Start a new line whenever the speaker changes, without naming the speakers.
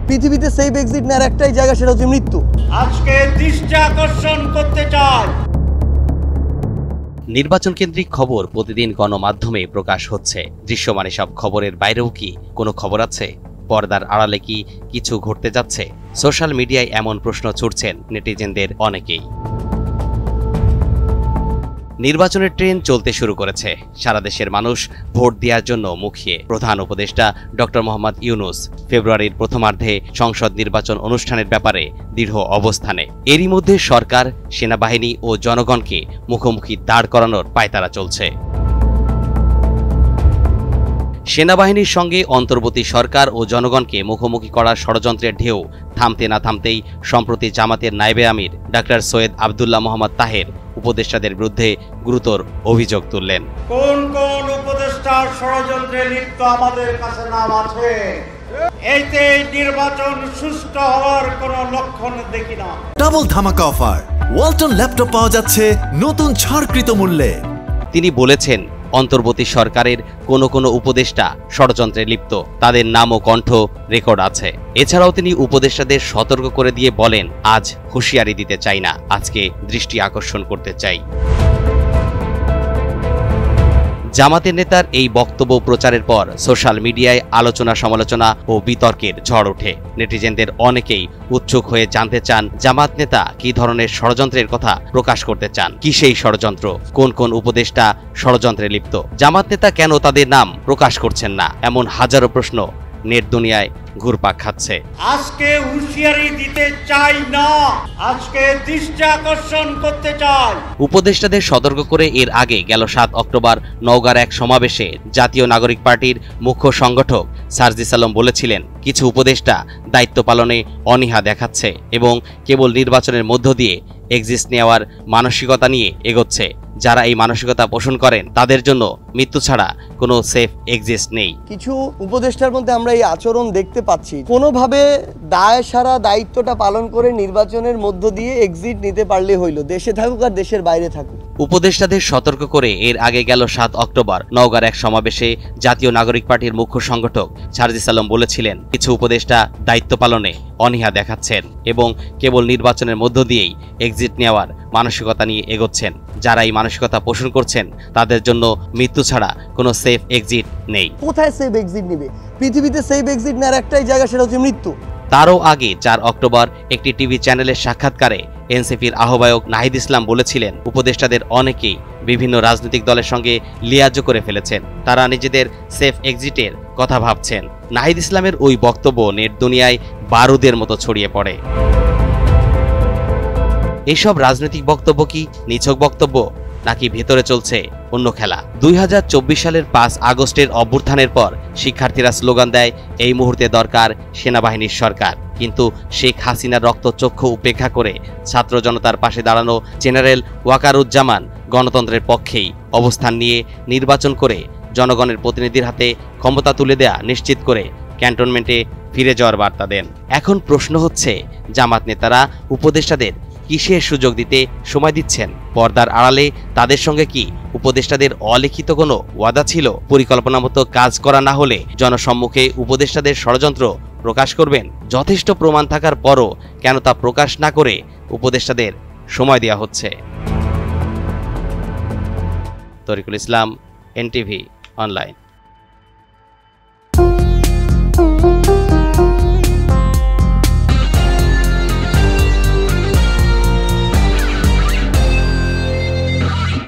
পৃথিবীতে safe exit নেওয়ার একটাই জায়গা, সেটা হচ্ছে মৃত্যু।
আজকে দৃষ্টি আকর্ষণ করতে চাই,
নির্বাচন কেন্দ্রিক খবর প্রতিদিন গণমাধ্যমে প্রকাশ হচ্ছে। দৃশ্যমান সব খবরের বাইরেও কি কোনো খবর আছে? পর্দার আড়ালে কি কিছু ঘটতে যাচ্ছে? সোশ্যাল মিডিয়ায় এমন প্রশ্ন ছুড়ছেন নেটিজেনদের অনেকেই। নির্বাচনের ট্রেন চলতে শুরু করেছে। সারা দেশের মানুষ ভোট দেওয়ার জন্য মুখিয়ে। প্রধান উপদেষ্টা ডক্টর মোহাম্মদ ইউনূস ফেব্রুয়ারির প্রথমার্ধে সংসদ নির্বাচন অনুষ্ঠানের ব্যাপারে দৃঢ় অবস্থানে। এরই মধ্যে সরকার, সেনাবাহিনী ও জনগণকে মুখোমুখি দাঁড় করানোর পায়তারা চলছে। সেনাবাহিনীর সঙ্গে অন্তর্বর্তী সরকার ও জনগণকে মুখোমুখি করার ষড়যন্ত্রের ঢেউ থামতে না থামতেই সম্প্রতি জামাতের নায়েবে আমির ডাক্তার সৈয়দ আব্দুল্লাহ মোহাম্মদ তাহের উপদেষ্টাদের বিরুদ্ধে গুরুতর অভিযোগ তুললেন।
কোন কোন উপদেষ্টার ষড়যন্ত্রে লিপ্ত আমাদের কাছে নাম আছে। এতে নির্বাচন সুষ্ঠু হওয়ার কোনো লক্ষণ দেখি না।
ডাবল ধামাকা অফার, ওয়ালটন ল্যাপটপ পাওয়া যাচ্ছে নতুন ছাড়কৃত মূল্যে।
তিনি বলেছেন, অন্তর্বর্তী সরকারের কোনো উপদেষ্টা ষড়যন্ত্রে লিপ্ত, তাদের নাম ও কণ্ঠ রেকর্ড আছে। এছাড়াও তিনি উপদেষ্টাদের সতর্ক করে দিয়ে বলেন, আজ হুঁশিয়ারি দিতে চাই না, আজকে দৃষ্টি আকর্ষণ করতে চাই। জামাতের নেতার এই বক্তব্য প্রচারের পর সোশ্যাল মিডিয়ায় আলোচনা, সমালোচনা ও বিতর্কের ঝড় ওঠে। নেটিজেনদের অনেকেই উৎসুক হয়ে জানতে চান, জামাত নেতা কি ধরনের ষড়যন্ত্রের কথা প্রকাশ করতে চান, কি সেই ষড়যন্ত্র, কোন কোন উপদেষ্টা ষড়যন্ত্রে লিপ্ত, জামাত নেতা কেন তাদের নাম প্রকাশ করছেন না, এমন হাজারো প্রশ্ন নেট দুনিয়ায় ঘুরপাক খাচ্ছে।
আজকে হুঁশিয়ারি দিতে চাই না, আজকে দৃষ্টি আকর্ষণ করতে চাই।
উপদেষ্টাদের সতর্ক করে এর আগে গেল 7 অক্টোবর নওগাঁর এক সমাবেশে জাতীয় নাগরিক পার্টির মুখ্য সংগঠক সার্জিস আলম বলেছিলেন, কিছু উপদেষ্টা দায়িত্ব পালনে অনীহা দেখাচ্ছে এবং কেবল নির্বাচনের মধ্য দিয়ে এক্সিট নেওয়ার মানসিকতা নিয়ে এগোচ্ছে। যারা এই মানসিকতা পোষণ করেন তাদের জন্য মৃত্যু ছাড়া কোনো সেফ এক্সিট নেই।
কিছু উপদেষ্টার মধ্যে আমরা এই আচরণ দেখতে পাচ্ছি। কোনোভাবে দায় সারা দায়িত্বটা পালন করে নির্বাচনের মধ্য দিয়ে এক্সিট নিতে পারলে হইল, দেশে থাকুক আর দেশের বাইরে থাকুক।
উপদেষ্টাদের সতর্ক করে এর আগে গেল 7 অক্টোবর নওগাঁর এক সমাবেশে জাতীয় নাগরিক পার্টির মুখ্য সংগঠক সার্জিস আলম বলেছিলেন, কিছু উপদেষ্টা দায়িত্ব পালনে অনীহা দেখাচ্ছেন এবং কেবল নির্বাচনের মধ্য দিয়েই এক্সিট নেওয়ার মানসিকতা নিয়ে এগোচ্ছেন। যারা এই মানসিকতা পোষণ করছেন তাদের জন্য মৃত্যু ছাড়া কোনো সেফ এক্সিট নেই।
কোথায় সেফ এক্সিট নিবে? পৃথিবীতে সেফ এক্সিট নেওয়ার একটাই জায়গা, সেটা হচ্ছে মৃত্যু।
তারও আগে 4 অক্টোবর একটি টিভি চ্যানেলের সাক্ষাৎকারে এনসিপির আহ্বায়ক নাহিদ ইসলাম বলেছিলেন, উপদেষ্টাদের অনেকেই বিভিন্ন রাজনৈতিক দলের সঙ্গে লিয়াজো করে ফেলেছেন, তারা নিজেদের সেফ এক্সিটের কথা ভাবছেন। নাহিদ ইসলামের ওই বক্তব্য নেট দুনিয়ায় বারুদের মতো ছড়িয়ে পড়ে। এসব রাজনৈতিক বক্তব্য কি নিছক বক্তব্য, নাকি ভেতরে চলছে অন্য খেলা? 2024 সালের 5 আগস্টের অভ্যুত্থানের পর শিক্ষার্থীরা স্লোগান দেয়, এই মুহূর্তে দরকার সেনাবাহিনীর সরকার। কিন্তু শেখ হাসিনার রক্তচক্ষু উপেক্ষা করে ছাত্র জনতার পাশে দাঁড়ানো জেনারেল ওয়াকারুজ্জামান গণতন্ত্রের পক্ষেই অবস্থান নিয়ে নির্বাচন করে জনগণের প্রতিনিধির হাতে ক্ষমতা তুলে দেয়া নিশ্চিত করে ক্যান্টনমেন্টে ফিরে যাওয়ার বার্তা দেন। এখন প্রশ্ন হচ্ছে, জামাত নেতারা উপদেষ্টাদের কিসের সুযোগ দিতে সময় দিচ্ছেন? পর্দার আড়ালে তাদের সঙ্গে কি উপদেষ্টাদের অলিখিত কোনো ওয়াদা ছিল? পরিকল্পনা মতো কাজ করা না হলে জনসম্মুখে উপদেষ্টাদের ষড়যন্ত্র প্রকাশ করবেন? যথেষ্ট প্রমাণ থাকার পরও কেন তা প্রকাশ না করে উপদেষ্টাদের সময় দেওয়া হচ্ছে? তরিকুল ইসলাম, এনটিভি অনলাইন।